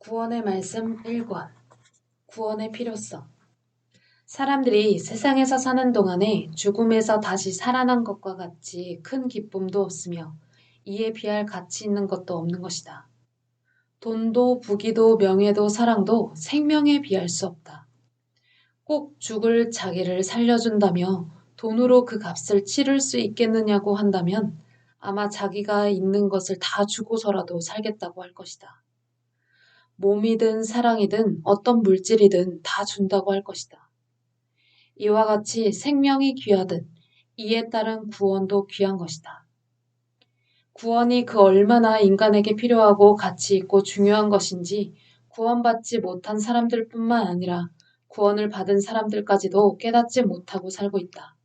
구원의 말씀 1권 구원의 필요성. 사람들이 세상에서 사는 동안에 죽음에서 다시 살아난 것과 같이 큰 기쁨도 없으며 이에 비할 가치 있는 것도 없는 것이다. 돈도 부귀도 명예도 사랑도 생명에 비할 수 없다. 꼭 죽을 자기를 살려준다며 돈으로 그 값을 치를 수 있겠느냐고 한다면 아마 자기가 있는 것을 다 주고서라도 살겠다고 할 것이다. 몸이든 사랑이든 어떤 물질이든 다 준다고 할 것이다. 이와 같이 생명이 귀하듯 이에 따른 구원도 귀한 것이다. 구원이 그 얼마나 인간에게 필요하고 가치 있고 중요한 것인지 구원받지 못한 사람들뿐만 아니라 구원을 받은 사람들까지도 깨닫지 못하고 살고 있다.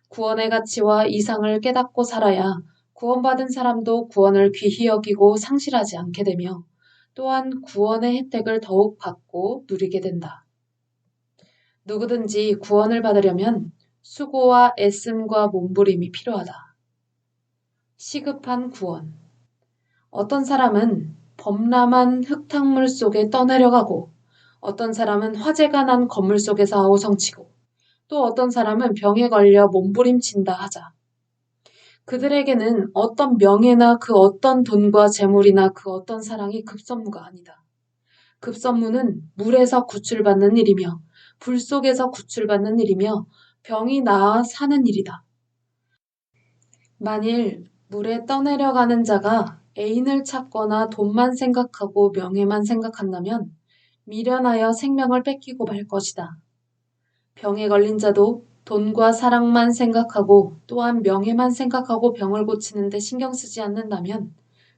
구원의 가치와 이상을 깨닫고 살아야 구원받은 사람도 구원을 귀히 여기고 상실하지 않게 되며 또한 구원의 혜택을 더욱 받고 누리게 된다. 누구든지 구원을 받으려면 수고와 애씀과 몸부림이 필요하다. 시급한 구원. 어떤 사람은 범람한 흙탕물 속에 떠내려가고 어떤 사람은 화재가 난 건물 속에서 아우성치고 또 어떤 사람은 병에 걸려 몸부림친다 하자. 그들에게는 어떤 명예나 그 어떤 돈과 재물이나 그 어떤 사랑이 급선무가 아니다. 급선무는 물에서 구출받는 일이며 불 속에서 구출받는 일이며 병이 나아 사는 일이다. 만일 물에 떠내려가는 자가 애인을 찾거나 돈만 생각하고 명예만 생각한다면 미련하여 생명을 뺏기고 말 것이다. 병에 걸린 자도 돈과 사랑만 생각하고 또한 명예만 생각하고 병을 고치는데 신경 쓰지 않는다면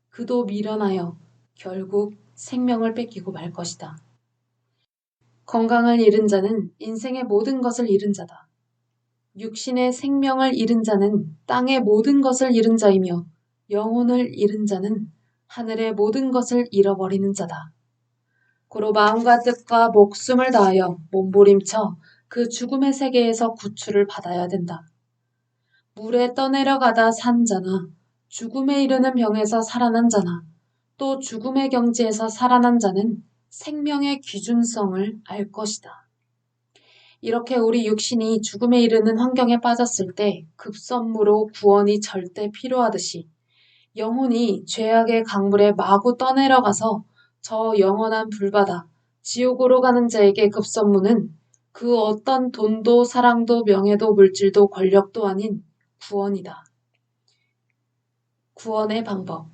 그도 미련하여 결국 생명을 뺏기고 말 것이다. 건강을 잃은 자는 인생의 모든 것을 잃은 자다. 육신의 생명을 잃은 자는 땅의 모든 것을 잃은 자이며 영혼을 잃은 자는 하늘의 모든 것을 잃어버리는 자다. 고로 마음과 뜻과 목숨을 다하여 몸부림쳐 그 죽음의 세계에서 구출을 받아야 된다. 물에 떠내려가다 산 자나 죽음에 이르는 병에서 살아난 자나 또 죽음의 경지에서 살아난 자는 생명의 귀중성을 알 것이다. 이렇게 우리 육신이 죽음에 이르는 환경에 빠졌을 때 급선무로 구원이 절대 필요하듯이 영혼이 죄악의 강물에 마구 떠내려가서 저 영원한 불바다, 지옥으로 가는 자에게 급선무는 그 어떤 돈도 사랑도 명예도 물질도 권력도 아닌 구원이다. 구원의 방법.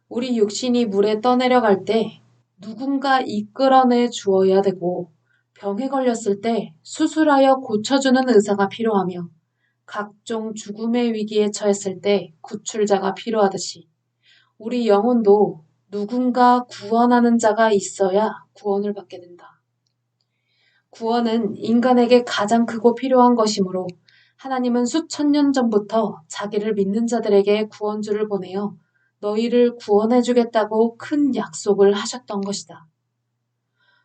우리 육신이 물에 떠내려갈 때 누군가 이끌어내 주어야 되고 병에 걸렸을 때 수술하여 고쳐주는 의사가 필요하며 각종 죽음의 위기에 처했을 때 구출자가 필요하듯이 우리 영혼도 누군가 구원하는 자가 있어야 구원을 받게 된다. 구원은 인간에게 가장 크고 필요한 것이므로 하나님은 수천 년 전부터 자기를 믿는 자들에게 구원주를 보내어 너희를 구원해 주겠다고 큰 약속을 하셨던 것이다.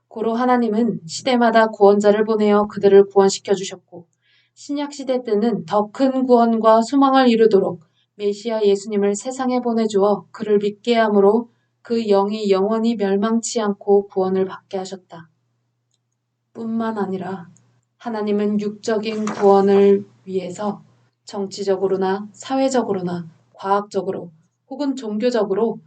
고로 하나님은 시대마다 구원자를 보내어 그들을 구원시켜 주셨고 신약시대 때는 더 큰 구원과 소망을 이루도록 메시아 예수님을 세상에 보내주어 그를 믿게 함으로 그 영이 영원히 멸망치 않고 구원을 받게 하셨다. 뿐만 아니라 하나님은 육적인 구원을 위해서 정치적으로나 사회적으로나 과학적으로 혹은 종교적으로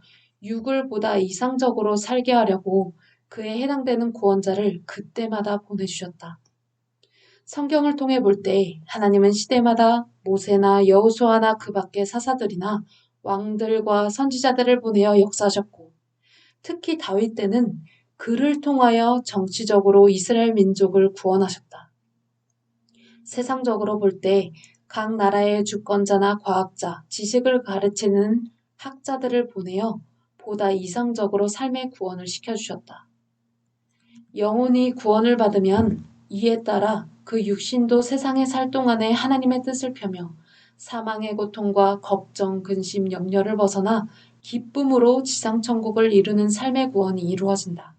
육을 보다 이상적으로 살게 하려고 그에 해당되는 구원자를 그때마다 보내주셨다. 성경을 통해 볼 때 하나님은 시대마다 모세나 여호수아나 그 밖의 사사들이나 왕들과 선지자들을 보내어 역사하셨고 특히 다윗 때는 그를 통하여 정치적으로 이스라엘 민족을 구원하셨다. 세상적으로 볼 때 각 나라의 주권자나 과학자, 지식을 가르치는 학자들을 보내어 보다 이상적으로 삶의 구원을 시켜주셨다. 영혼이 구원을 받으면 이에 따라 그 육신도 세상에 살 동안에 하나님의 뜻을 펴며 사망의 고통과 걱정, 근심, 염려를 벗어나 기쁨으로 지상천국을 이루는 삶의 구원이 이루어진다.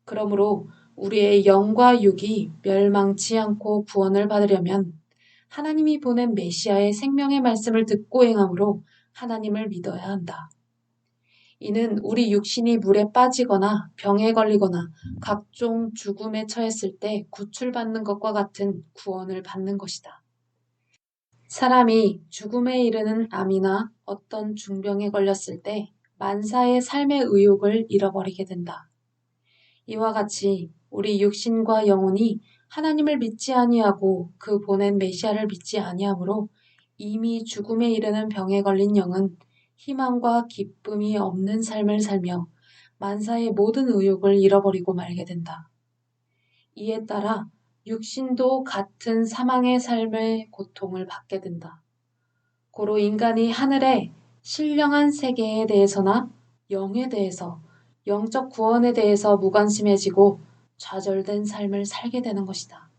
그러므로 우리의 영과 육이 멸망치 않고 구원을 받으려면 하나님이 보낸 메시아의 생명의 말씀을 듣고 행함으로 하나님을 믿어야 한다. 이는 우리 육신이 물에 빠지거나 병에 걸리거나 각종 죽음에 처했을 때 구출받는 것과 같은 구원을 받는 것이다. 사람이 죽음에 이르는 암이나 어떤 중병에 걸렸을 때 만사의 삶의 의욕을 잃어버리게 된다. 이와 같이 우리 육신과 영혼이 하나님을 믿지 아니하고 그 보낸 메시아를 믿지 아니하므로 이미 죽음에 이르는 병에 걸린 영은 희망과 기쁨이 없는 삶을 살며 만사의 모든 의욕을 잃어버리고 말게 된다. 이에 따라 육신도 같은 사망의 삶의 고통을 받게 된다. 고로 인간이 하늘의 신령한 세계에 대해서나 영에 대해서, 영적 구원에 대해서 무관심해지고 좌절된 삶을 살게 되는 것이다.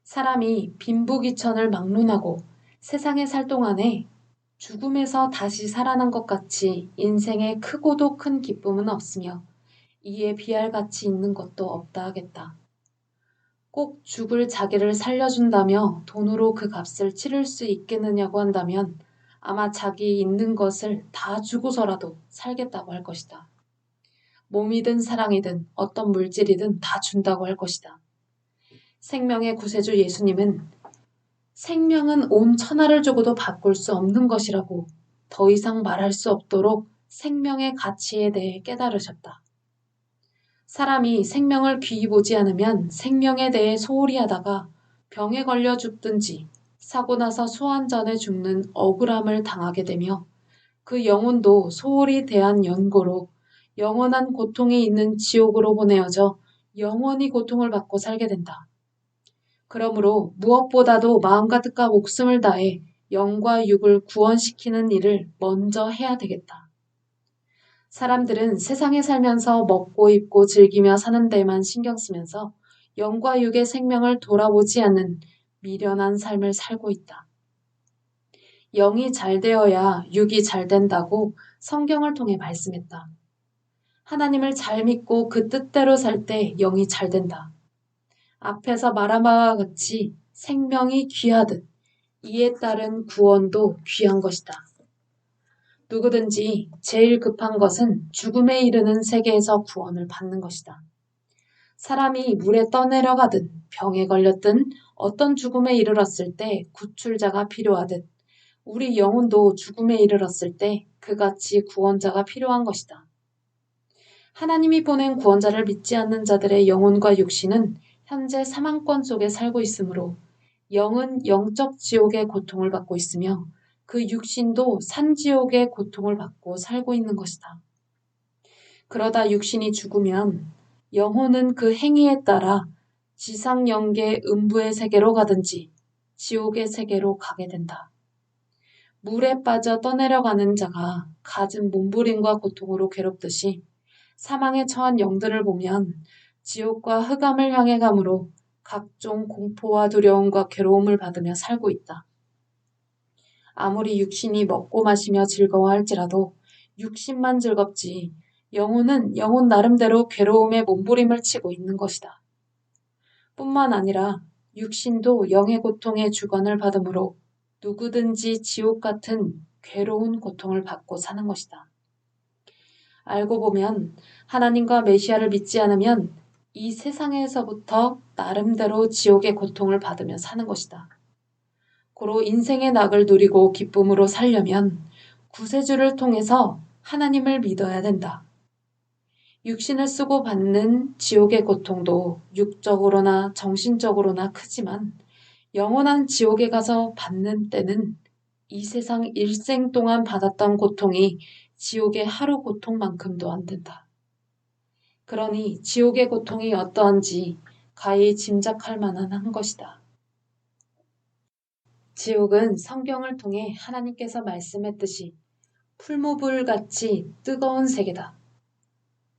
사람이 빈부귀천을 막론하고 세상에 살 동안에 죽음에서 다시 살아난 것 같이 인생에 크고도 큰 기쁨은 없으며 이에 비할 가치 있는 것도 없다 하겠다. 꼭 죽을 자기를 살려준다며 돈으로 그 값을 치를 수 있겠느냐고 한다면 아마 자기 있는 것을 다 주고서라도 살겠다고 할 것이다. 몸이든 사랑이든 어떤 물질이든 다 준다고 할 것이다. 생명의 구세주 예수님은 생명은 온 천하를 주고도 바꿀 수 없는 것이라고 더 이상 말할 수 없도록 생명의 가치에 대해 깨달으셨다. 사람이 생명을 귀히 보지 않으면 생명에 대해 소홀히 하다가 병에 걸려 죽든지 사고 나서 소환 전에 죽는 억울함을 당하게 되며 그 영혼도 소홀히 대한 연고로 영원한 고통이 있는 지옥으로 보내어져 영원히 고통을 받고 살게 된다. 그러므로 무엇보다도 마음과 뜻과 목숨을 다해 영과 육을 구원시키는 일을 먼저 해야 되겠다. 사람들은 세상에 살면서 먹고 입고 즐기며 사는 데만 신경 쓰면서 영과 육의 생명을 돌아보지 않는 미련한 삶을 살고 있다. 영이 잘 되어야 육이 잘 된다고 성경을 통해 말씀했다. 하나님을 잘 믿고 그 뜻대로 살 때 영이 잘 된다. 앞에서 말한 바와 같이 생명이 귀하듯 이에 따른 구원도 귀한 것이다. 누구든지 제일 급한 것은 죽음에 이르는 세계에서 구원을 받는 것이다. 사람이 물에 떠내려가든 병에 걸렸든 어떤 죽음에 이르렀을 때 구출자가 필요하듯 우리 영혼도 죽음에 이르렀을 때 그같이 구원자가 필요한 것이다. 하나님이 보낸 구원자를 믿지 않는 자들의 영혼과 육신은 현재 사망권 속에 살고 있으므로 영은 영적 지옥의 고통을 받고 있으며 그 육신도 산지옥의 고통을 받고 살고 있는 것이다. 그러다 육신이 죽으면 영혼은 그 행위에 따라 지상영계 음부의 세계로 가든지 지옥의 세계로 가게 된다. 물에 빠져 떠내려가는 자가 갖은 몸부림과 고통으로 괴롭듯이 사망에 처한 영들을 보면 지옥과 흑암을 향해 가므로 각종 공포와 두려움과 괴로움을 받으며 살고 있다. 아무리 육신이 먹고 마시며 즐거워할지라도 육신만 즐겁지 영혼은 영혼 나름대로 괴로움의 몸부림을 치고 있는 것이다. 뿐만 아니라 육신도 영의 고통에 주관을 받으므로 누구든지 지옥 같은 괴로운 고통을 받고 사는 것이다. 알고 보면 하나님과 메시아를 믿지 않으면 이 세상에서부터 나름대로 지옥의 고통을 받으며 사는 것이다. 고로 인생의 낙을 누리고 기쁨으로 살려면 구세주를 통해서 하나님을 믿어야 된다. 육신을 쓰고 받는 지옥의 고통도 육적으로나 정신적으로나 크지만 영원한 지옥에 가서 받는 때는 이 세상 일생 동안 받았던 고통이 지옥의 하루 고통만큼도 안 된다. 그러니 지옥의 고통이 어떠한지 가히 짐작할 만한 한 것이다. 지옥은 성경을 통해 하나님께서 말씀했듯이 풀무불같이 뜨거운 세계다.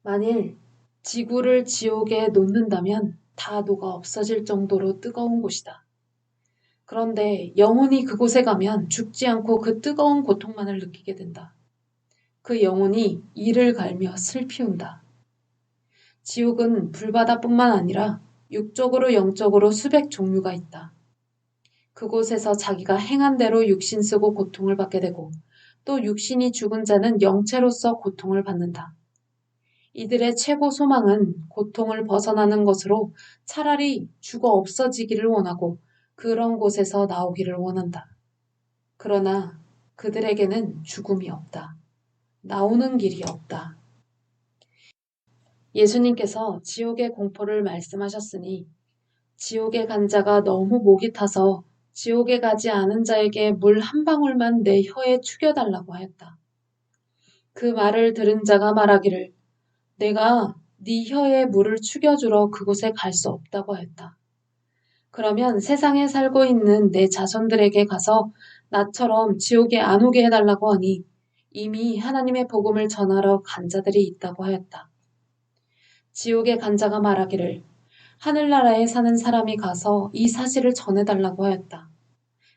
만일 지구를 지옥에 놓는다면 다 녹아 없어질 정도로 뜨거운 곳이다. 그런데 영혼이 그곳에 가면 죽지 않고 그 뜨거운 고통만을 느끼게 된다. 그 영혼이 이를 갈며 슬피운다. 지옥은 불바다뿐만 아니라 육적으로 영적으로 수백 종류가 있다. 그곳에서 자기가 행한 대로 육신 쓰고 고통을 받게 되고 또 육신이 죽은 자는 영체로서 고통을 받는다. 이들의 최고 소망은 고통을 벗어나는 것으로 차라리 죽어 없어지기를 원하고 그런 곳에서 나오기를 원한다. 그러나 그들에게는 죽음이 없다. 나오는 길이 없다. 예수님께서 지옥의 공포를 말씀하셨으니 지옥에 간 자가 너무 목이 타서 지옥에 가지 않은 자에게 물 한 방울만 내 혀에 축여달라고 하였다. 그 말을 들은 자가 말하기를 내가 네 혀에 물을 축여주러 그곳에 갈 수 없다고 하였다. 그러면 세상에 살고 있는 내 자손들에게 가서 나처럼 지옥에 안 오게 해달라고 하니 이미 하나님의 복음을 전하러 간 자들이 있다고 하였다. 지옥에 간 자가 말하기를 하늘나라에 사는 사람이 가서 이 사실을 전해달라고 하였다.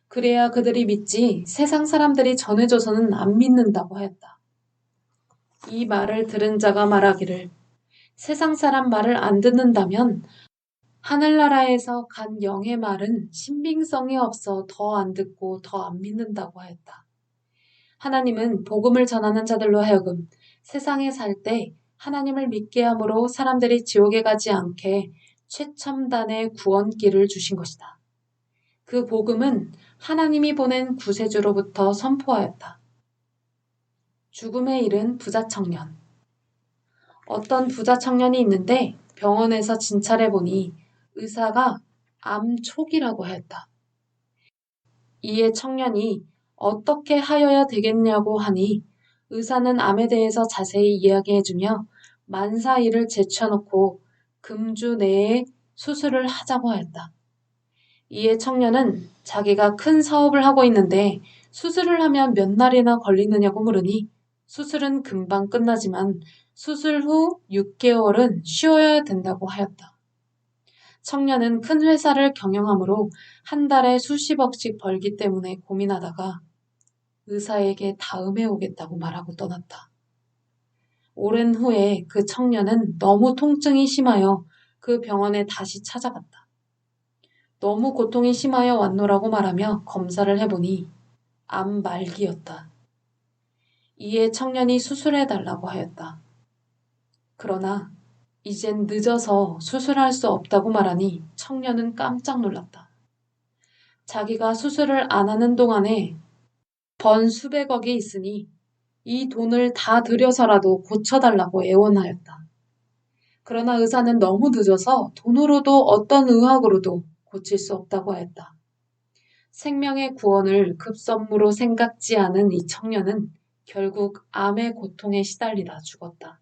그래야 그들이 믿지 세상 사람들이 전해줘서는 안 믿는다고 하였다. 이 말을 들은 자가 말하기를 세상 사람 말을 안 듣는다면 하늘나라에서 간 영의 말은 신빙성이 없어 더 안 듣고 더 안 믿는다고 하였다. 하나님은 복음을 전하는 자들로 하여금 세상에 살 때 하나님을 믿게 함으로 사람들이 지옥에 가지 않게 최첨단의 구원길을 주신 것이다. 그 복음은 하나님이 보낸 구세주로부터 선포하였다. 죽음에 이른 부자 청년. 어떤 부자 청년이 있는데 병원에서 진찰해보니 의사가 암 초기라고 하였다. 이에 청년이 어떻게 하여야 되겠냐고 하니 의사는 암에 대해서 자세히 이야기해주며 만사일을 제쳐놓고 금주 내에 수술을 하자고 하였다. 이에 청년은 자기가 큰 사업을 하고 있는데 수술을 하면 몇 날이나 걸리느냐고 물으니 수술은 금방 끝나지만 수술 후 6개월은 쉬어야 된다고 하였다. 청년은 큰 회사를 경영하므로 한 달에 수십억씩 벌기 때문에 고민하다가 의사에게 다음에 오겠다고 말하고 떠났다. 오랜 후에 그 청년은 너무 통증이 심하여 그 병원에 다시 찾아갔다. 너무 고통이 심하여 왔노라고 말하며 검사를 해보니 암 말기였다. 이에 청년이 수술해달라고 하였다. 그러나 이젠 늦어서 수술할 수 없다고 말하니 청년은 깜짝 놀랐다. 자기가 수술을 안 하는 동안에 번 수백억이 있으니 이 돈을 다 들여서라도 고쳐달라고 애원하였다. 그러나 의사는 너무 늦어서 돈으로도 어떤 의학으로도 고칠 수 없다고 하였다. 생명의 구원을 급선무로 생각지 않은 이 청년은 결국 암의 고통에 시달리다 죽었다.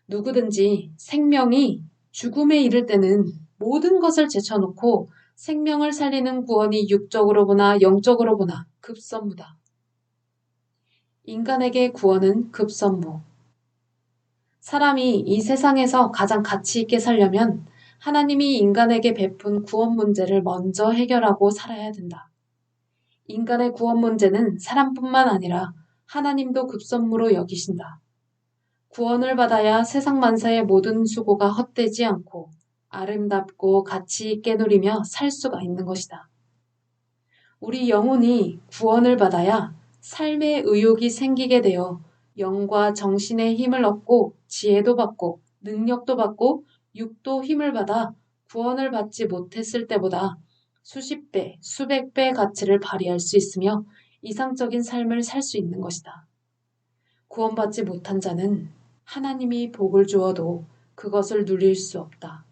누구든지 생명이 죽음에 이를 때는 모든 것을 제쳐놓고 생명을 살리는 구원이 육적으로 보나 영적으로 보나 급선무다. 인간에게 구원은 급선무. 사람이 이 세상에서 가장 가치 있게 살려면 하나님이 인간에게 베푼 구원 문제를 먼저 해결하고 살아야 된다. 인간의 구원 문제는 사람뿐만 아니라 하나님도 급선무로 여기신다. 구원을 받아야 세상 만사의 모든 수고가 헛되지 않고 아름답고 가치 있게 누리며 살 수가 있는 것이다. 우리 영혼이 구원을 받아야 삶의 의욕이 생기게 되어 영과 정신의 힘을 얻고 지혜도 받고 능력도 받고 육도 힘을 받아 구원을 받지 못했을 때보다 수십 배, 수백 배의 가치를 발휘할 수 있으며 이상적인 삶을 살 수 있는 것이다. 구원받지 못한 자는 하나님이 복을 주어도 그것을 누릴 수 없다.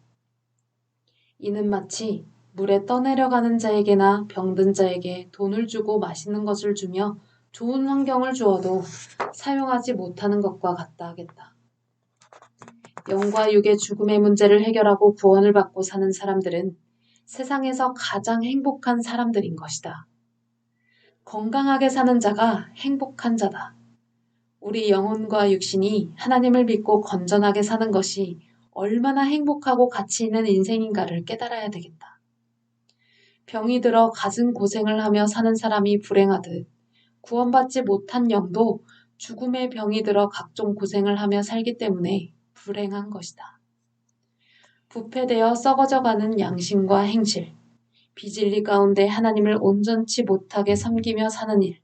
이는 마치 물에 떠내려가는 자에게나 병든 자에게 돈을 주고 맛있는 것을 주며 좋은 환경을 주어도 사용하지 못하는 것과 같다 하겠다. 영과 육의 죽음의 문제를 해결하고 구원을 받고 사는 사람들은 세상에서 가장 행복한 사람들인 것이다. 건강하게 사는 자가 행복한 자다. 우리 영혼과 육신이 하나님을 믿고 건전하게 사는 것이 얼마나 행복하고 가치 있는 인생인가를 깨달아야 되겠다. 병이 들어 갖은 고생을 하며 사는 사람이 불행하듯 구원받지 못한 영도 죽음의 병이 들어 각종 고생을 하며 살기 때문에 불행한 것이다. 부패되어 썩어져가는 양심과 행실, 비진리 가운데 하나님을 온전치 못하게 섬기며 사는 일,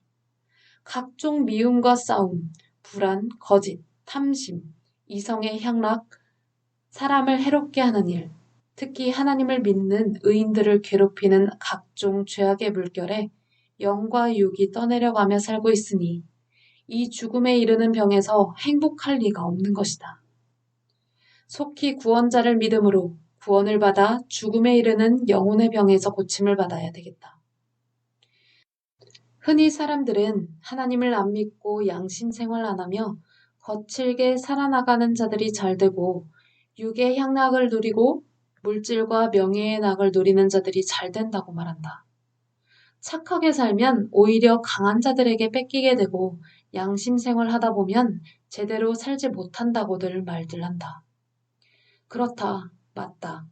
각종 미움과 싸움, 불안, 거짓, 탐심, 이성의 향락, 사람을 해롭게 하는 일, 특히 하나님을 믿는 의인들을 괴롭히는 각종 죄악의 물결에 영과 육이 떠내려가며 살고 있으니 이 죽음에 이르는 병에서 행복할 리가 없는 것이다. 속히 구원자를 믿음으로 구원을 받아 죽음에 이르는 영혼의 병에서 고침을 받아야 되겠다. 흔히 사람들은 하나님을 안 믿고 양심 생활 안 하며 거칠게 살아나가는 자들이 잘 되고 육의 향락을 누리고 물질과 명예의 낙을 누리는 자들이 잘 된다고 말한다. 착하게 살면 오히려 강한 자들에게 뺏기게 되고 양심 생활 하다 보면 제대로 살지 못한다고들 말들 한다. 그렇다. 맞다.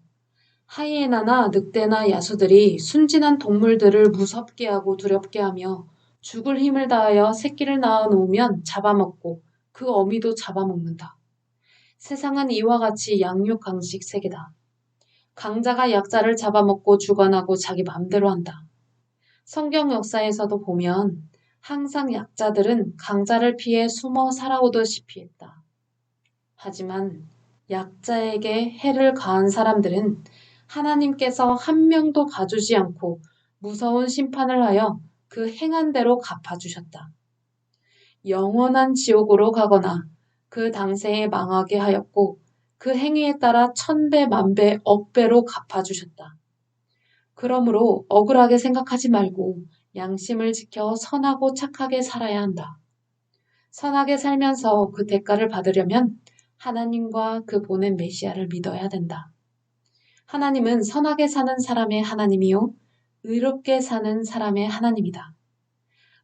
하이에나나 늑대나 야수들이 순진한 동물들을 무섭게 하고 두렵게 하며 죽을 힘을 다하여 새끼를 낳아 놓으면 잡아먹고 그 어미도 잡아먹는다. 세상은 이와 같이 양육강식 세계다. 강자가 약자를 잡아먹고 주관하고 자기 맘대로 한다. 성경 역사에서도 보면 항상 약자들은 강자를 피해 숨어 살아오듯이 했다. 하지만 약자에게 해를 가한 사람들은 하나님께서 한 명도 봐주지 않고 무서운 심판을 하여 그 행한 대로 갚아주셨다. 영원한 지옥으로 가거나 그 당세에 망하게 하였고 그 행위에 따라 1000배, 만배, 억배로 갚아주셨다. 그러므로 억울하게 생각하지 말고 양심을 지켜 선하고 착하게 살아야 한다. 선하게 살면서 그 대가를 받으려면 하나님과 그 보낸 메시아를 믿어야 된다. 하나님은 선하게 사는 사람의 하나님이요 의롭게 사는 사람의 하나님이다.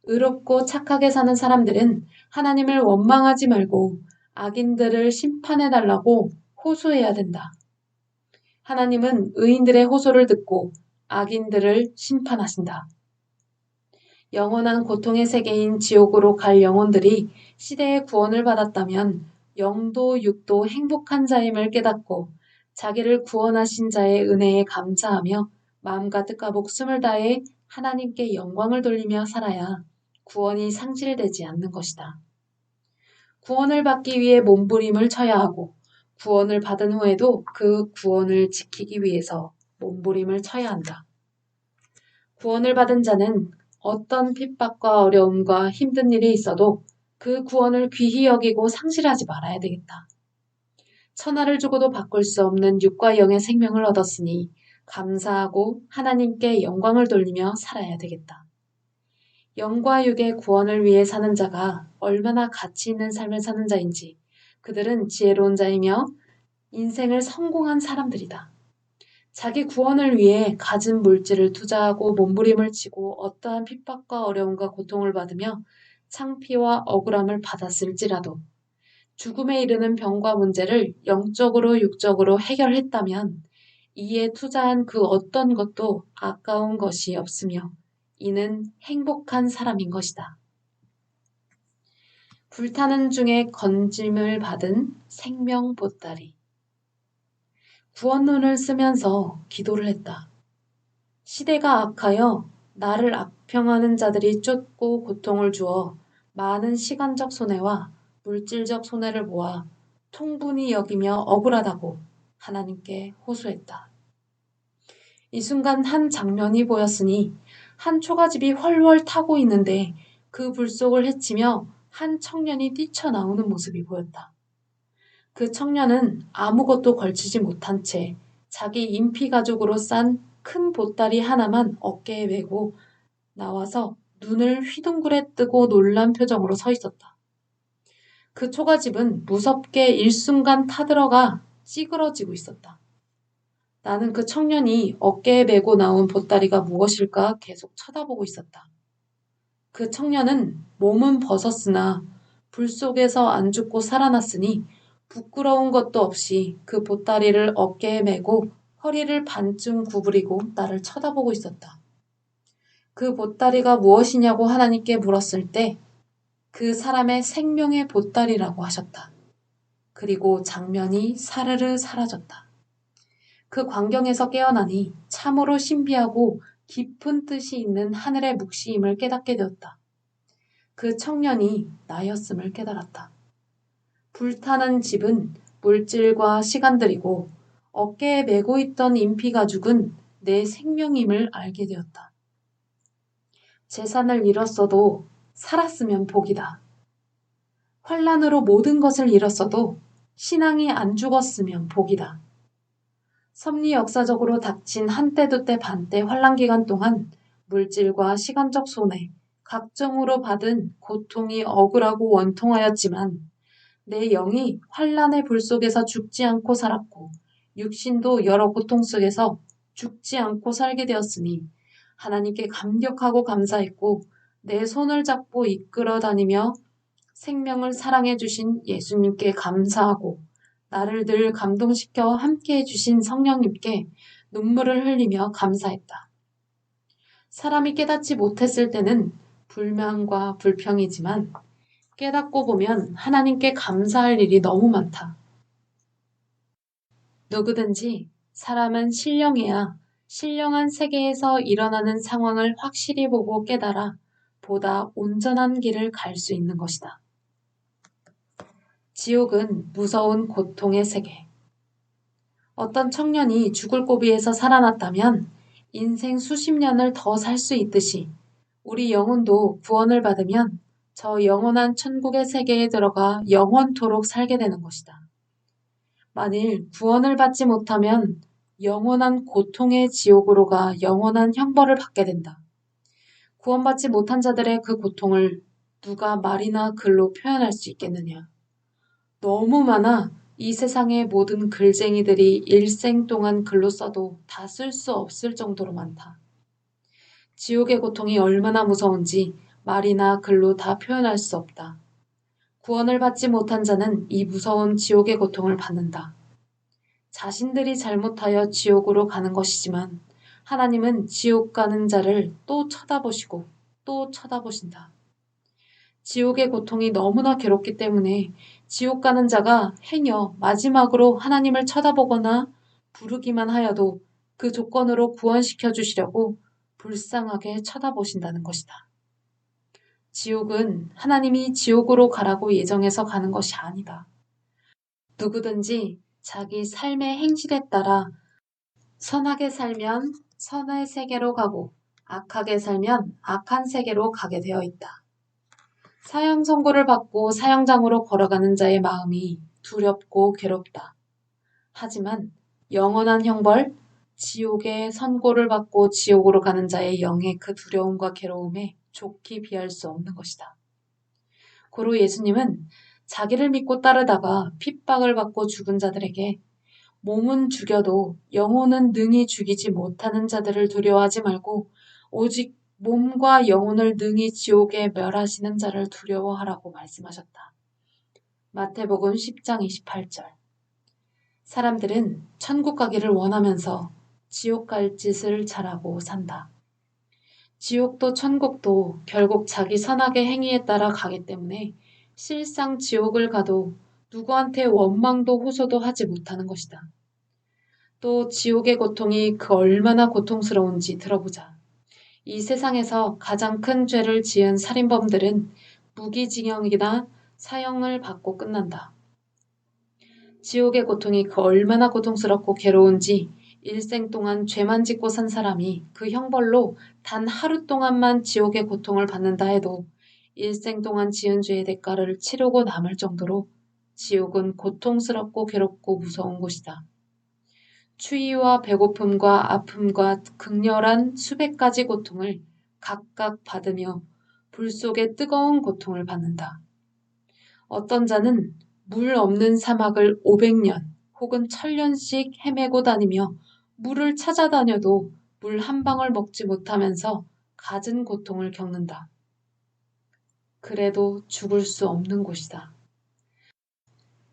의롭고 착하게 사는 사람들은 하나님을 원망하지 말고 악인들을 심판해달라고 호소해야 된다. 하나님은 의인들의 호소를 듣고 악인들을 심판하신다. 영원한 고통의 세계인 지옥으로 갈 영혼들이 시대의 구원을 받았다면 영도 육도 행복한 자임을 깨닫고 자기를 구원하신 자의 은혜에 감사하며 마음과 뜻과 목숨을 다해 하나님께 영광을 돌리며 살아야 구원이 상실되지 않는 것이다. 구원을 받기 위해 몸부림을 쳐야 하고 구원을 받은 후에도 그 구원을 지키기 위해서 몸부림을 쳐야 한다. 구원을 받은 자는 어떤 핍박과 어려움과 힘든 일이 있어도 그 구원을 귀히 여기고 상실하지 말아야 되겠다. 천하를 주고도 바꿀 수 없는 육과 영의 생명을 얻었으니 감사하고 하나님께 영광을 돌리며 살아야 되겠다. 영과 육의 구원을 위해 사는 자가 얼마나 가치 있는 삶을 사는 자인지 그들은 지혜로운 자이며 인생을 성공한 사람들이다. 자기 구원을 위해 가진 물질을 투자하고 몸부림을 치고 어떠한 핍박과 어려움과 고통을 받으며 창피와 억울함을 받았을지라도 죽음에 이르는 병과 문제를 영적으로 육적으로 해결했다면 이에 투자한 그 어떤 것도 아까운 것이 없으며 이는 행복한 사람인 것이다. 불타는 중에 건짐을 받은 생명 보따리. 구원론을 쓰면서 기도를 했다. 시대가 악하여 나를 악평하는 자들이 쫓고 고통을 주어 많은 시간적 손해와 물질적 손해를 보아 통분히 여기며 억울하다고 하나님께 호소했다. 이 순간 한 장면이 보였으니 한 초가집이 훨훨 타고 있는데 그 불 속을 헤치며 한 청년이 뛰쳐나오는 모습이 보였다. 그 청년은 아무것도 걸치지 못한 채 자기 인피 가죽으로 싼 큰 보따리 하나만 어깨에 메고 나와서 눈을 휘둥그레 뜨고 놀란 표정으로 서 있었다. 그 초가집은 무섭게 일순간 타들어가 찌그러지고 있었다. 나는 그 청년이 어깨에 메고 나온 보따리가 무엇일까 계속 쳐다보고 있었다. 그 청년은 몸은 벗었으나 불 속에서 안 죽고 살아났으니 부끄러운 것도 없이 그 보따리를 어깨에 메고 허리를 반쯤 구부리고 나를 쳐다보고 있었다. 그 보따리가 무엇이냐고 하나님께 물었을 때 그 사람의 생명의 보따리라고 하셨다. 그리고 장면이 사르르 사라졌다. 그 광경에서 깨어나니 참으로 신비하고 깊은 뜻이 있는 하늘의 묵시임을 깨닫게 되었다. 그 청년이 나였음을 깨달았다. 불타는 집은 물질과 시간들이고 어깨에 메고 있던 인피가죽은 내 생명임을 알게 되었다. 재산을 잃었어도 살았으면 복이다. 환란으로 모든 것을 잃었어도 신앙이 안 죽었으면 복이다. 섭리 역사적으로 닥친 한때두때 반때 환란 기간 동안 물질과 시간적 손해, 각종으로 받은 고통이 억울하고 원통하였지만 내 영이 환란의 불 속에서 죽지 않고 살았고 육신도 여러 고통 속에서 죽지 않고 살게 되었으니 하나님께 감격하고 감사했고 내 손을 잡고 이끌어 다니며 생명을 사랑해 주신 예수님께 감사하고 나를 늘 감동시켜 함께해 주신 성령님께 눈물을 흘리며 감사했다. 사람이 깨닫지 못했을 때는 불만과 불평이지만 깨닫고 보면 하나님께 감사할 일이 너무 많다. 누구든지 사람은 신령해야 신령한 세계에서 일어나는 상황을 확실히 보고 깨달아 보다 온전한 길을 갈 수 있는 것이다. 지옥은 무서운 고통의 세계. 어떤 청년이 죽을 고비에서 살아났다면 인생 수십 년을 더 살 수 있듯이 우리 영혼도 구원을 받으면 저 영원한 천국의 세계에 들어가 영원토록 살게 되는 것이다. 만일 구원을 받지 못하면 영원한 고통의 지옥으로 가 영원한 형벌을 받게 된다. 구원받지 못한 자들의 그 고통을 누가 말이나 글로 표현할 수 있겠느냐. 너무 많아 이 세상의 모든 글쟁이들이 일생 동안 글로 써도 다 쓸 수 없을 정도로 많다. 지옥의 고통이 얼마나 무서운지 말이나 글로 다 표현할 수 없다. 구원을 받지 못한 자는 이 무서운 지옥의 고통을 받는다. 자신들이 잘못하여 지옥으로 가는 것이지만 하나님은 지옥 가는 자를 또 쳐다보시고 또 쳐다보신다. 지옥의 고통이 너무나 괴롭기 때문에 지옥 가는 자가 행여 마지막으로 하나님을 쳐다보거나 부르기만 하여도 그 조건으로 구원시켜 주시려고 불쌍하게 쳐다보신다는 것이다. 지옥은 하나님이 지옥으로 가라고 예정해서 가는 것이 아니다. 누구든지 자기 삶의 행실에 따라 선하게 살면 선의 세계로 가고 악하게 살면 악한 세계로 가게 되어 있다. 사형 선고를 받고 사형장으로 걸어가는 자의 마음이 두렵고 괴롭다. 하지만 영원한 형벌, 지옥의 선고를 받고 지옥으로 가는 자의 영의 그 두려움과 괴로움에 좋게 비할 수 없는 것이다. 고로 예수님은 자기를 믿고 따르다가 핍박을 받고 죽은 자들에게 몸은 죽여도 영혼은 능히 죽이지 못하는 자들을 두려워하지 말고 오직 몸과 영혼을 능히 지옥에 멸하시는 자를 두려워하라고 말씀하셨다. 마태복음 10장 28절. 사람들은 천국 가기를 원하면서 지옥 갈 짓을 잘하고 산다. 지옥도 천국도 결국 자기 선악의 행위에 따라 가기 때문에 실상 지옥을 가도 누구한테 원망도 호소도 하지 못하는 것이다. 또 지옥의 고통이 그 얼마나 고통스러운지 들어보자. 이 세상에서 가장 큰 죄를 지은 살인범들은 무기징역이나 사형을 받고 끝난다. 지옥의 고통이 그 얼마나 고통스럽고 괴로운지 일생 동안 죄만 짓고 산 사람이 그 형벌로 단 하루 동안만 지옥의 고통을 받는다 해도 일생 동안 지은 죄의 대가를 치르고 남을 정도로 지옥은 고통스럽고 괴롭고 무서운 곳이다. 추위와 배고픔과 아픔과 극렬한 수백 가지 고통을 각각 받으며 불 속의 뜨거운 고통을 받는다. 어떤 자는 물 없는 사막을 500년 혹은 1000년씩 헤매고 다니며 물을 찾아다녀도 물 한 방울 먹지 못하면서 갖은 고통을 겪는다. 그래도 죽을 수 없는 곳이다.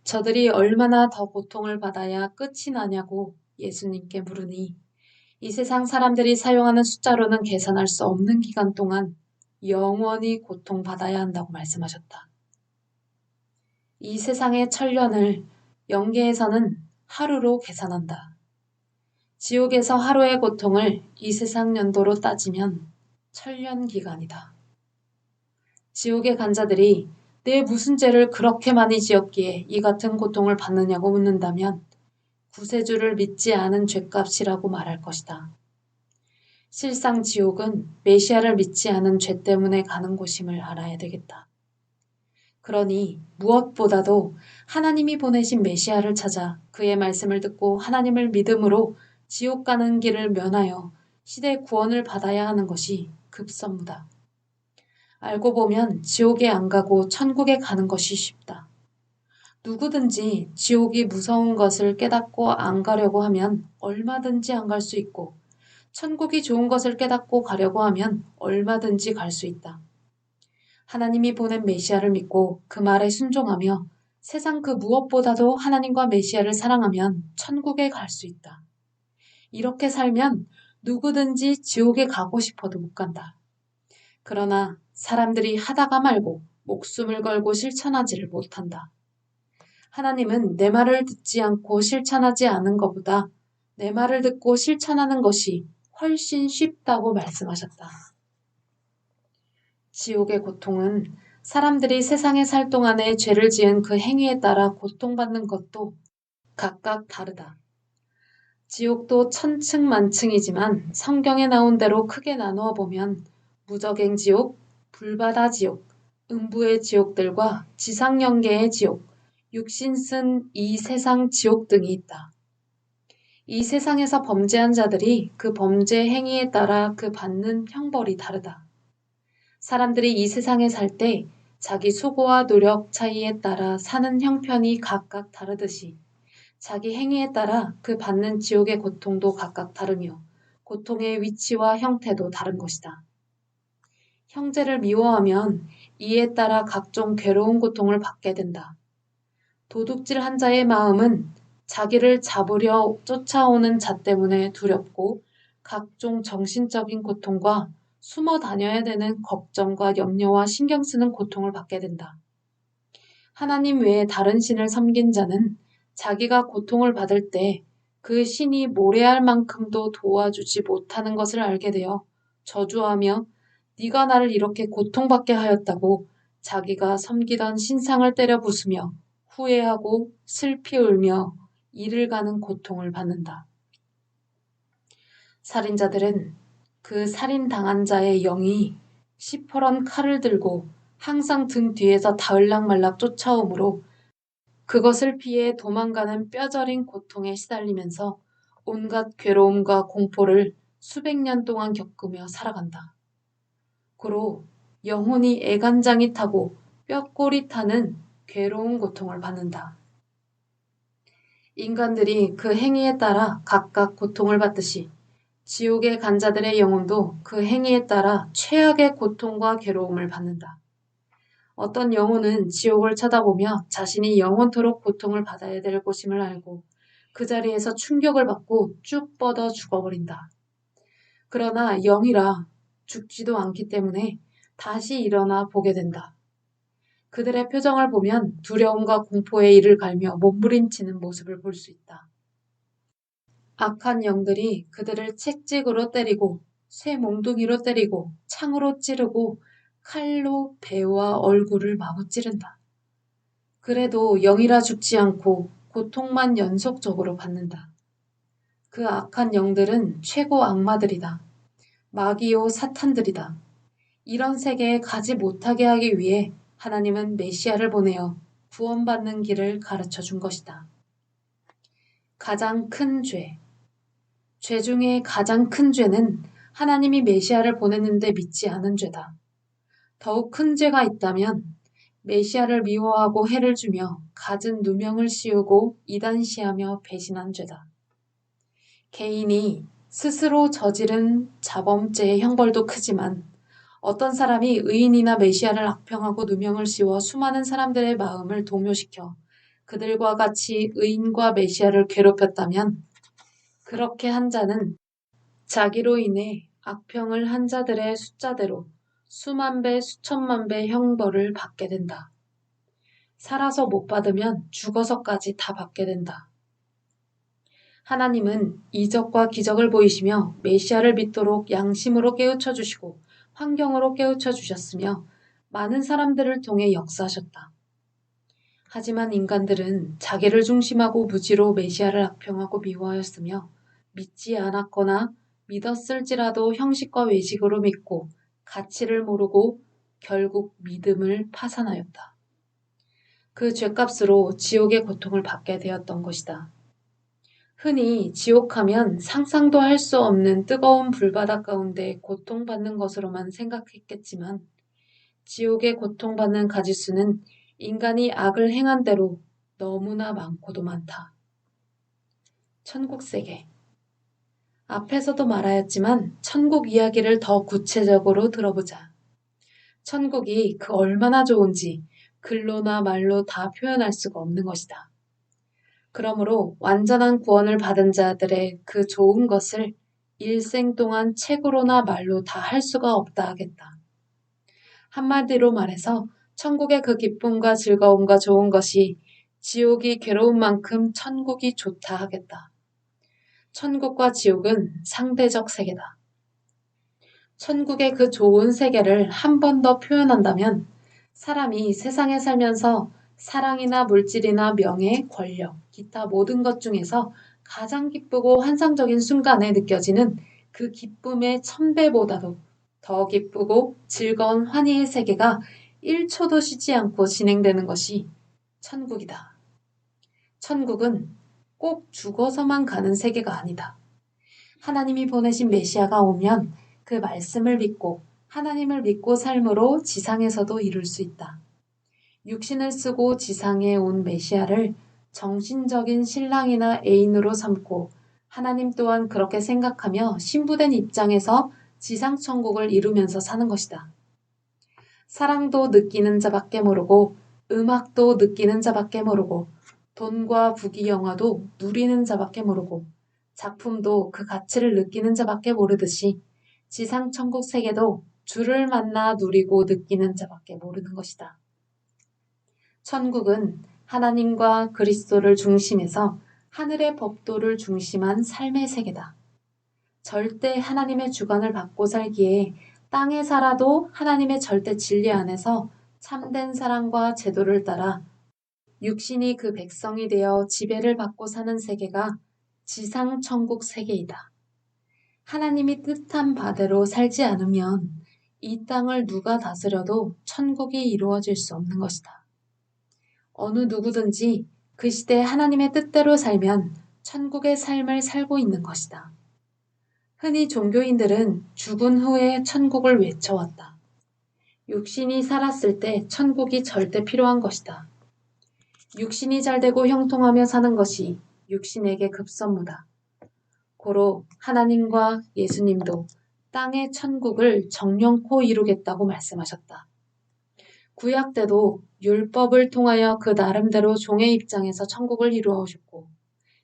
저들이 얼마나 더 고통을 받아야 끝이 나냐고 예수님께 물으니 이 세상 사람들이 사용하는 숫자로는 계산할 수 없는 기간 동안 영원히 고통받아야 한다고 말씀하셨다. 이 세상의 천년을 영계에서는 하루로 계산한다. 지옥에서 하루의 고통을 이 세상 연도로 따지면 천년 기간이다. 지옥에 간 자들이 내 무슨 죄를 그렇게 많이 지었기에 이 같은 고통을 받느냐고 묻는다면 구세주를 믿지 않은 죄값이라고 말할 것이다. 실상 지옥은 메시아를 믿지 않은 죄 때문에 가는 곳임을 알아야 되겠다. 그러니 무엇보다도 하나님이 보내신 메시아를 찾아 그의 말씀을 듣고 하나님을 믿음으로 지옥 가는 길을 면하여 시대 구원을 받아야 하는 것이 급선무다. 알고 보면 지옥에 안 가고 천국에 가는 것이 쉽다. 누구든지 지옥이 무서운 것을 깨닫고 안 가려고 하면 얼마든지 안 갈 수 있고 천국이 좋은 것을 깨닫고 가려고 하면 얼마든지 갈 수 있다. 하나님이 보낸 메시아를 믿고 그 말에 순종하며 세상 그 무엇보다도 하나님과 메시아를 사랑하면 천국에 갈 수 있다. 이렇게 살면 누구든지 지옥에 가고 싶어도 못 간다. 그러나 사람들이 하다가 말고 목숨을 걸고 실천하지를 못한다. 하나님은 내 말을 듣지 않고 실천하지 않은 것보다 내 말을 듣고 실천하는 것이 훨씬 쉽다고 말씀하셨다. 지옥의 고통은 사람들이 세상에 살 동안에 죄를 지은 그 행위에 따라 고통받는 것도 각각 다르다. 지옥도 천층만층이지만 성경에 나온 대로 크게 나누어 보면 무적행 지옥, 불바다 지옥, 음부의 지옥들과 지상영계의 지옥, 육신 쓴 이 세상 지옥 등이 있다. 이 세상에서 범죄한 자들이 그 범죄 행위에 따라 그 받는 형벌이 다르다. 사람들이 이 세상에 살 때 자기 수고와 노력 차이에 따라 사는 형편이 각각 다르듯이 자기 행위에 따라 그 받는 지옥의 고통도 각각 다르며 고통의 위치와 형태도 다른 것이다. 형제를 미워하면 이에 따라 각종 괴로운 고통을 받게 된다. 도둑질한 자의 마음은 자기를 잡으려 쫓아오는 자 때문에 두렵고 각종 정신적인 고통과 숨어 다녀야 되는 걱정과 염려와 신경 쓰는 고통을 받게 된다. 하나님 외에 다른 신을 섬긴 자는 자기가 고통을 받을 때 그 신이 모래알 만큼도 도와주지 못하는 것을 알게 되어 저주하며 네가 나를 이렇게 고통받게 하였다고 자기가 섬기던 신상을 때려 부수며 후회하고 슬피 울며 이를 가는 고통을 받는다. 살인자들은 그 살인당한 자의 영이 시퍼런 칼을 들고 항상 등 뒤에서 다을락말락 쫓아오므로 그것을 피해 도망가는 뼈저린 고통에 시달리면서 온갖 괴로움과 공포를 수백 년 동안 겪으며 살아간다. 고로 영혼이 애간장이 타고 뼈꼬리 타는 괴로운 고통을 받는다. 인간들이 그 행위에 따라 각각 고통을 받듯이 지옥에 간 자들의 영혼도 그 행위에 따라 최악의 고통과 괴로움을 받는다. 어떤 영혼은 지옥을 쳐다보며 자신이 영원토록 고통을 받아야 될 곳임을 알고 그 자리에서 충격을 받고 쭉 뻗어 죽어버린다. 그러나 영이라 죽지도 않기 때문에 다시 일어나 보게 된다. 그들의 표정을 보면 두려움과 공포에 이를 갈며 몸부림치는 모습을 볼 수 있다. 악한 영들이 그들을 채찍으로 때리고 쇠 몽둥이로 때리고 창으로 찌르고 칼로 배와 얼굴을 마구 찌른다. 그래도 영이라 죽지 않고 고통만 연속적으로 받는다. 그 악한 영들은 최고 악마들이다. 마귀요 사탄들이다. 이런 세계에 가지 못하게 하기 위해 하나님은 메시아를 보내어 구원받는 길을 가르쳐 준 것이다. 가장 큰 죄. 죄 중에 가장 큰 죄는 하나님이 메시아를 보냈는데 믿지 않은 죄다. 더욱 큰 죄가 있다면 메시아를 미워하고 해를 주며 갖은 누명을 씌우고 이단시하며 배신한 죄다. 개인이 스스로 저지른 자범죄의 형벌도 크지만 어떤 사람이 의인이나 메시아를 악평하고 누명을 씌워 수많은 사람들의 마음을 동요시켜 그들과 같이 의인과 메시아를 괴롭혔다면 그렇게 한 자는 자기로 인해 악평을 한 자들의 숫자대로 수만 배, 수천만 배 형벌을 받게 된다. 살아서 못 받으면 죽어서까지 다 받게 된다. 하나님은 이적과 기적을 보이시며 메시아를 믿도록 양심으로 깨우쳐 주시고 환경으로 깨우쳐 주셨으며 많은 사람들을 통해 역사하셨다. 하지만 인간들은 자기를 중심하고 무지로 메시아를 악평하고 미워하였으며 믿지 않았거나 믿었을지라도 형식과 외식으로 믿고 가치를 모르고 결국 믿음을 파산하였다. 그 죄값으로 지옥의 고통을 받게 되었던 것이다. 흔히 지옥하면 상상도 할 수 없는 뜨거운 불바다 가운데 고통받는 것으로만 생각했겠지만 지옥에 고통받는 가지수는 인간이 악을 행한 대로 너무나 많고도 많다. 천국 세계. 앞에서도 말하였지만 천국 이야기를 더 구체적으로 들어보자. 천국이 그 얼마나 좋은지 글로나 말로 다 표현할 수가 없는 것이다. 그러므로 완전한 구원을 받은 자들의 그 좋은 것을 일생 동안 책으로나 말로 다 할 수가 없다 하겠다. 한마디로 말해서 천국의 그 기쁨과 즐거움과 좋은 것이 지옥이 괴로운 만큼 천국이 좋다 하겠다. 천국과 지옥은 상대적 세계다. 천국의 그 좋은 세계를 한 번 더 표현한다면 사람이 세상에 살면서 사랑이나 물질이나 명예, 권력, 기타 모든 것 중에서 가장 기쁘고 환상적인 순간에 느껴지는 그 기쁨의 1000배보다도 더 기쁘고 즐거운 환희의 세계가 1초도 쉬지 않고 진행되는 것이 천국이다. 천국은 꼭 죽어서만 가는 세계가 아니다. 하나님이 보내신 메시아가 오면 그 말씀을 믿고 하나님을 믿고 삶으로 지상에서도 이룰 수 있다. 육신을 쓰고 지상에 온 메시아를 정신적인 신랑이나 애인으로 삼고 하나님 또한 그렇게 생각하며 신부된 입장에서 지상천국을 이루면서 사는 것이다. 사랑도 느끼는 자밖에 모르고 음악도 느끼는 자밖에 모르고 돈과 부귀 영화도 누리는 자밖에 모르고 작품도 그 가치를 느끼는 자밖에 모르듯이 지상천국 세계도 주를 만나 누리고 느끼는 자밖에 모르는 것이다. 천국은 하나님과 그리스도를 중심해서 하늘의 법도를 중심한 삶의 세계다. 절대 하나님의 주관을 받고 살기에 땅에 살아도 하나님의 절대 진리 안에서 참된 사랑과 제도를 따라 육신이 그 백성이 되어 지배를 받고 사는 세계가 지상천국 세계이다. 하나님이 뜻한 바대로 살지 않으면 이 땅을 누가 다스려도 천국이 이루어질 수 없는 것이다. 어느 누구든지 그 시대 하나님의 뜻대로 살면 천국의 삶을 살고 있는 것이다. 흔히 종교인들은 죽은 후에 천국을 외쳐왔다. 육신이 살았을 때 천국이 절대 필요한 것이다. 육신이 잘되고 형통하며 사는 것이 육신에게 급선무다. 고로 하나님과 예수님도 땅의 천국을 정령코 이루겠다고 말씀하셨다. 구약 때도 율법을 통하여 그 나름대로 종의 입장에서 천국을 이루어 오셨고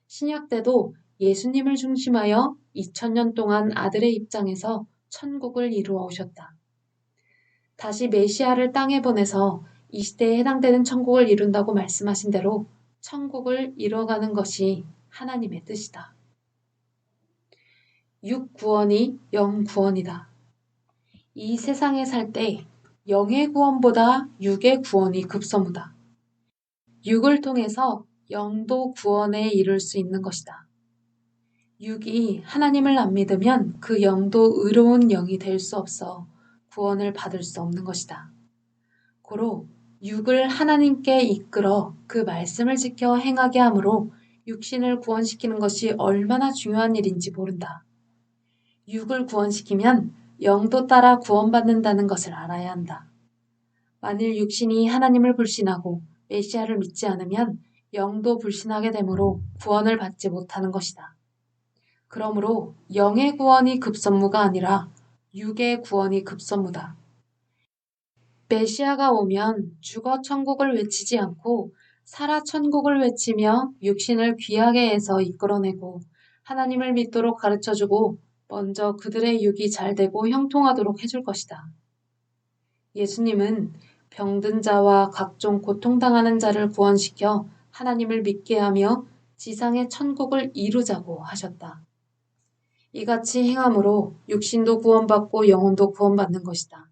신약 때도 예수님을 중심하여 2000년 동안 아들의 입장에서 천국을 이루어 오셨다. 다시 메시아를 땅에 보내서 이 시대에 해당되는 천국을 이룬다고 말씀하신 대로 천국을 이뤄가는 것이 하나님의 뜻이다. 육 구원이 영 구원이다. 이 세상에 살 때 영의 구원보다 육의 구원이 급선무다. 육을 통해서 영도 구원에 이를 수 있는 것이다. 육이 하나님을 안 믿으면 그 영도 의로운 영이 될 수 없어 구원을 받을 수 없는 것이다. 고로 육을 하나님께 이끌어 그 말씀을 지켜 행하게 함으로 육신을 구원시키는 것이 얼마나 중요한 일인지 모른다. 육을 구원시키면 영도 따라 구원받는다는 것을 알아야 한다. 만일 육신이 하나님을 불신하고 메시아를 믿지 않으면 영도 불신하게 되므로 구원을 받지 못하는 것이다. 그러므로 영의 구원이 급선무가 아니라 육의 구원이 급선무다. 메시아가 오면 죽어 천국을 외치지 않고 살아 천국을 외치며 육신을 귀하게 해서 이끌어내고 하나님을 믿도록 가르쳐주고 먼저 그들의 육이 잘되고 형통하도록 해줄 것이다. 예수님은 병든 자와 각종 고통당하는 자를 구원시켜 하나님을 믿게 하며 지상의 천국을 이루자고 하셨다. 이같이 행함으로 육신도 구원받고 영혼도 구원받는 것이다.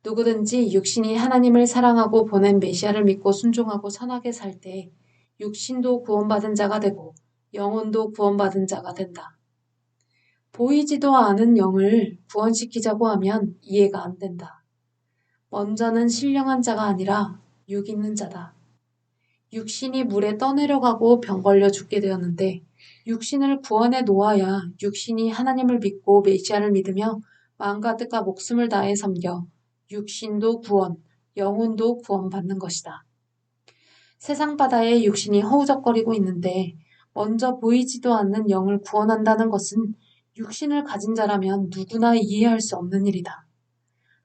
누구든지 육신이 하나님을 사랑하고 보낸 메시아를 믿고 순종하고 선하게 살 때 육신도 구원받은 자가 되고 영혼도 구원받은 자가 된다. 보이지도 않은 영을 구원시키자고 하면 이해가 안 된다. 먼저는 신령한 자가 아니라 육 있는 자다. 육신이 물에 떠내려가고 병 걸려 죽게 되었는데 육신을 구원해 놓아야 육신이 하나님을 믿고 메시아를 믿으며 마음과 뜻과 목숨을 다해 섬겨 육신도 구원, 영혼도 구원받는 것이다. 세상 바다에 육신이 허우적거리고 있는데 먼저 보이지도 않는 영을 구원한다는 것은 육신을 가진 자라면 누구나 이해할 수 없는 일이다.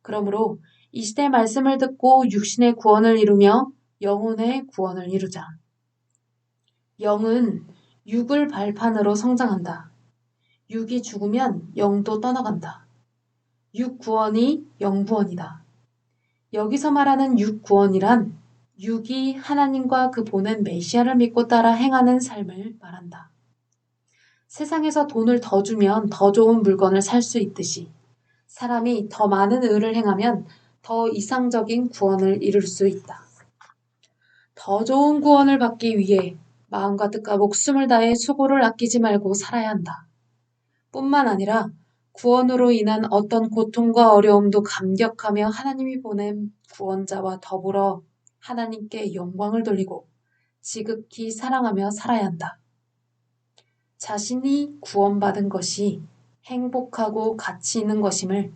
그러므로 이 시대 말씀을 듣고 육신의 구원을 이루며 영혼의 구원을 이루자. 영은 육을 발판으로 성장한다. 육이 죽으면 영도 떠나간다. 육 구원이 영 구원이다. 여기서 말하는 육 구원이란 육이 하나님과 그 보낸 메시아를 믿고 따라 행하는 삶을 말한다. 세상에서 돈을 더 주면 더 좋은 물건을 살 수 있듯이 사람이 더 많은 의를 행하면 더 이상적인 구원을 이룰 수 있다. 더 좋은 구원을 받기 위해 마음과 뜻과 목숨을 다해 수고를 아끼지 말고 살아야 한다. 뿐만 아니라 구원으로 인한 어떤 고통과 어려움도 감격하며 하나님이 보낸 구원자와 더불어 하나님께 영광을 돌리고 지극히 사랑하며 살아야 한다. 자신이 구원받은 것이 행복하고 가치 있는 것임을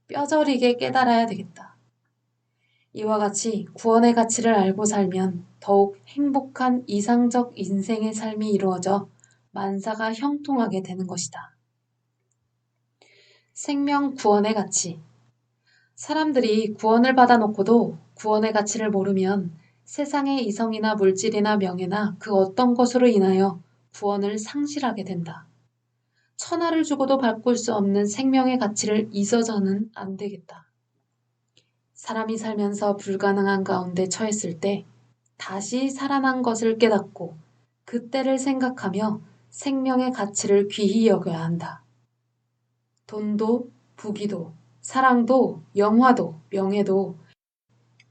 뼈저리게 깨달아야 되겠다. 이와 같이 구원의 가치를 알고 살면 더욱 행복한 이상적 인생의 삶이 이루어져 만사가 형통하게 되는 것이다. 생명 구원의 가치. 사람들이 구원을 받아놓고도 구원의 가치를 모르면 세상의 이성이나 물질이나 명예나 그 어떤 것으로 인하여 구원을 상실하게 된다. 천하를 주고도 바꿀 수 없는 생명의 가치를 잊어서는 안 되겠다. 사람이 살면서 불가능한 가운데 처했을 때 다시 살아난 것을 깨닫고 그때를 생각하며 생명의 가치를 귀히 여겨야 한다. 돈도 부귀도 사랑도 영화도 명예도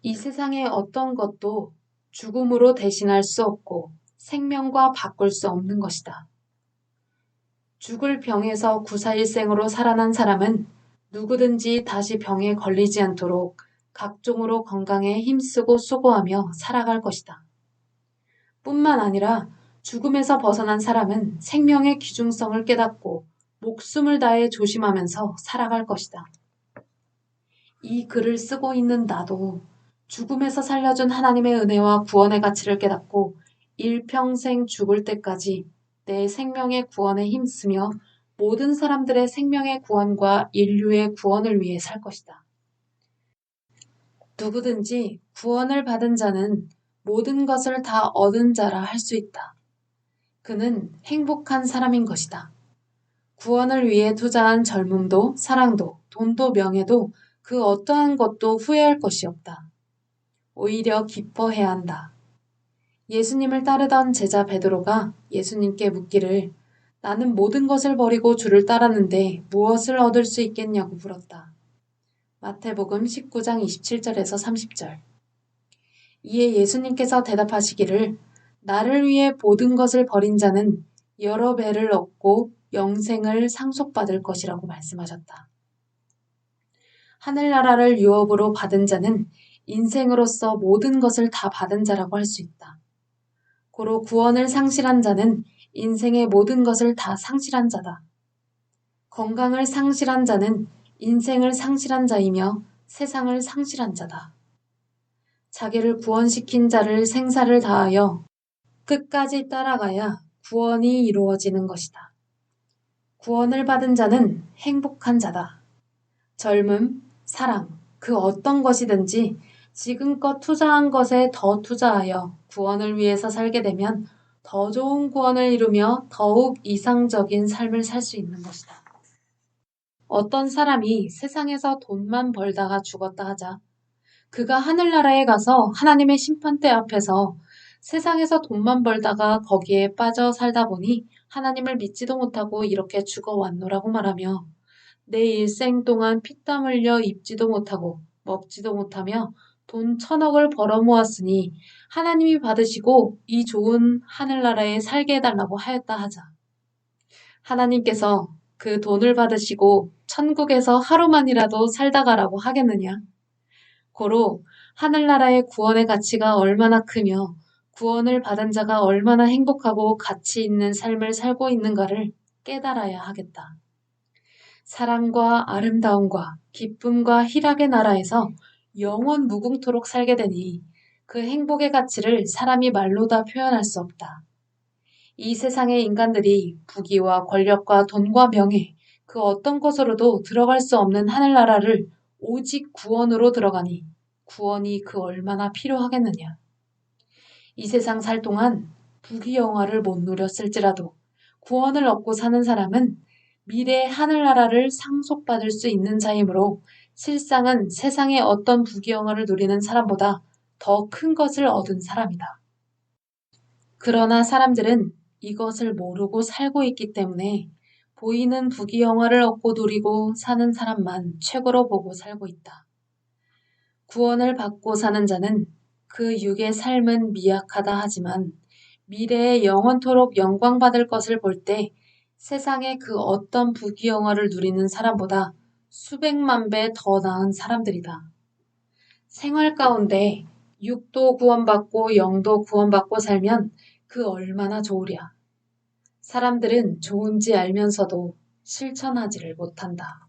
이 세상의 어떤 것도 죽음으로 대신할 수 없고 생명과 바꿀 수 없는 것이다. 죽을 병에서 구사일생으로 살아난 사람은 누구든지 다시 병에 걸리지 않도록 각종으로 건강에 힘쓰고 수고하며 살아갈 것이다. 뿐만 아니라 죽음에서 벗어난 사람은 생명의 귀중성을 깨닫고 목숨을 다해 조심하면서 살아갈 것이다. 이 글을 쓰고 있는 나도 죽음에서 살려준 하나님의 은혜와 구원의 가치를 깨닫고 일평생 죽을 때까지 내 생명의 구원에 힘쓰며 모든 사람들의 생명의 구원과 인류의 구원을 위해 살 것이다. 누구든지 구원을 받은 자는 모든 것을 다 얻은 자라 할 수 있다. 그는 행복한 사람인 것이다. 구원을 위해 투자한 젊음도 사랑도 돈도 명예도 그 어떠한 것도 후회할 것이 없다. 오히려 기뻐해야 한다. 예수님을 따르던 제자 베드로가 예수님께 묻기를 나는 모든 것을 버리고 주를 따랐는데 무엇을 얻을 수 있겠냐고 물었다. 마태복음 19장 27절에서 30절. 이에 예수님께서 대답하시기를 나를 위해 모든 것을 버린 자는 여러 배를 얻고 영생을 상속받을 것이라고 말씀하셨다. 하늘나라를 유업으로 받은 자는 인생으로서 모든 것을 다 받은 자라고 할 수 있다. 고로 구원을 상실한 자는 인생의 모든 것을 다 상실한 자다. 건강을 상실한 자는 인생을 상실한 자이며 세상을 상실한 자다. 자기를 구원시킨 자를 생사를 다하여 끝까지 따라가야 구원이 이루어지는 것이다. 구원을 받은 자는 행복한 자다. 젊음, 사랑, 그 어떤 것이든지 지금껏 투자한 것에 더 투자하여 구원을 위해서 살게 되면 더 좋은 구원을 이루며 더욱 이상적인 삶을 살 수 있는 것이다. 어떤 사람이 세상에서 돈만 벌다가 죽었다 하자. 그가 하늘나라에 가서 하나님의 심판대 앞에서 세상에서 돈만 벌다가 거기에 빠져 살다 보니 하나님을 믿지도 못하고 이렇게 죽어왔노라고 말하며 내 일생 동안 피땀 흘려 입지도 못하고 먹지도 못하며 돈 1,000억을 벌어 모았으니 하나님이 받으시고 이 좋은 하늘나라에 살게 해달라고 하였다 하자. 하나님께서 그 돈을 받으시고 천국에서 하루만이라도 살다 가라고 하겠느냐? 고로 하늘나라의 구원의 가치가 얼마나 크며 구원을 받은 자가 얼마나 행복하고 가치 있는 삶을 살고 있는가를 깨달아야 하겠다. 사랑과 아름다움과 기쁨과 희락의 나라에서 영원 무궁토록 살게 되니 그 행복의 가치를 사람이 말로 다 표현할 수 없다. 이 세상의 인간들이 부귀와 권력과 돈과 명예, 그 어떤 것으로도 들어갈 수 없는 하늘나라를 오직 구원으로 들어가니 구원이 그 얼마나 필요하겠느냐. 이 세상 살 동안 부귀영화를 못 누렸을지라도 구원을 얻고 사는 사람은 미래의 하늘나라를 상속받을 수 있는 자이므로 실상은 세상의 어떤 부귀영화를 누리는 사람보다 더 큰 것을 얻은 사람이다. 그러나 사람들은 이것을 모르고 살고 있기 때문에 보이는 부귀영화를 얻고 누리고 사는 사람만 최고로 보고 살고 있다. 구원을 받고 사는 자는 그 육의 삶은 미약하다 하지만 미래에 영원토록 영광받을 것을 볼 때 세상의 그 어떤 부귀영화를 누리는 사람보다 수백만 배 더 나은 사람들이다. 생활 가운데 육도 구원받고 영도 구원받고 살면 그 얼마나 좋으랴. 사람들은 좋은지 알면서도 실천하지를 못한다.